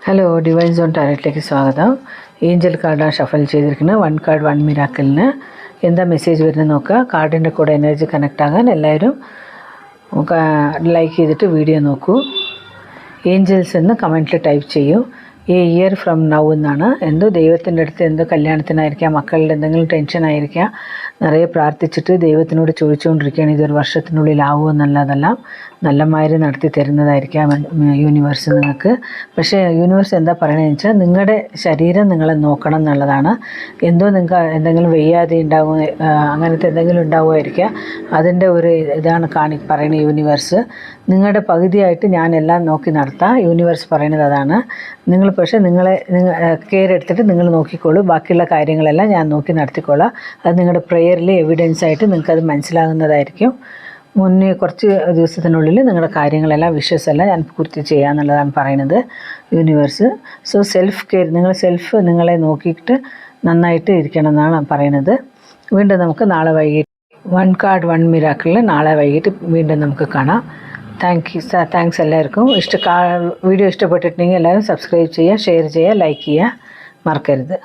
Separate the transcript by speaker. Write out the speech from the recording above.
Speaker 1: Hello divine zone ടാരറ്റിലേക്ക് സ്വാഗതം. Angel കാർഡാണ് ഷഫൽ ചെയ്തിരിക്കുന്നത്. 1 കാർഡ് 1 മിറാക്കിളിന് എന്താ മെസ്സേജ് വരുന്നത് നോക്കുക. കാർഡിൻ്റെ കൂടെ എനർജി കണക്ട് ആകാൻ എല്ലാവരും ലൈക്ക് ചെയ്തിട്ട് വീഡിയോ നോക്കൂ. ഏഞ്ചൽസ് എന്ന് കമൻറ്റിൽ ടൈപ്പ് ചെയ്യൂ. എ ഇയർ ഫ്രം നൗ എന്നാണ്. എന്തോ ദൈവത്തിൻ്റെ അടുത്ത് എന്തോ കല്യാണത്തിനായിരിക്കാം, മക്കളുടെ എന്തെങ്കിലും ടെൻഷനായിരിക്കാം, നിറയെ പ്രാർത്ഥിച്ചിട്ട് ദൈവത്തിനോട് ചോദിച്ചുകൊണ്ടിരിക്കുകയാണ് ഇതൊരു വർഷത്തിനുള്ളിലാവുമോ എന്നുള്ളതെല്ലാം നല്ലമാതിരി നടത്തി തരുന്നതായിരിക്കാം യൂണിവേഴ്സ് നിങ്ങൾക്ക്. പക്ഷേ യൂണിവേഴ്സ് എന്താ പറയണതെന്ന് വെച്ചാൽ നിങ്ങളുടെ ശരീരം നിങ്ങളെ നോക്കണം എന്നുള്ളതാണ്. എന്തോ നിങ്ങൾക്ക് എന്തെങ്കിലും വയ്യാതെ ഉണ്ടാവും, അങ്ങനത്തെ എന്തെങ്കിലും ഉണ്ടാവുമായിരിക്കുക. അതിൻ്റെ ഒരു ഇതാണ് പറയുന്നത് യൂണിവേഴ്സ്. നിങ്ങളുടെ പകുതിയായിട്ട് ഞാനെല്ലാം നോക്കി നടത്താം. യൂണിവേഴ്സ് പറയുന്നത് അതാണ്. നിങ്ങൾ പക്ഷേ കെയർ എടുത്തിട്ട് നിങ്ങൾ നോക്കിക്കോളൂ. ബാക്കിയുള്ള കാര്യങ്ങളെല്ലാം ഞാൻ നോക്കി നടത്തിക്കോളാം. അത് നിങ്ങളുടെ പ്രെയറിൽ എവിഡൻസ് ആയിട്ട് നിങ്ങൾക്കത് മനസ്സിലാകുന്നതായിരിക്കും. മുന്നേ കുറച്ച് ദിവസത്തിനുള്ളിൽ നിങ്ങളുടെ കാര്യങ്ങളെല്ലാം വിഷസ് എല്ലാം ഞാൻ പൂർത്തി ചെയ്യുക എന്നുള്ളതാണ് പറയുന്നത് യൂണിവേഴ്സ്. സോ സെൽഫ് കെയർ, നിങ്ങളെ നോക്കിയിട്ട് നന്നായിട്ട് ഇരിക്കണം എന്നാണ് പറയുന്നത്. വീണ്ടും നമുക്ക് നാളെ വൈകിട്ട് 1 കാർഡ് 1 മിറാക്കിളിൽ നാളെ വൈകിട്ട് വീണ്ടും നമുക്ക് കാണാം. താങ്ക്സ് എല്ലാവർക്കും. വീഡിയോ ഇഷ്ടപ്പെട്ടിട്ടുണ്ടെങ്കിൽ എല്ലാവരും സബ്സ്ക്രൈബ് ചെയ്യുക, ഷെയർ ചെയ്യുക, ലൈക്ക് ചെയ്യുക മറക്കരുത്.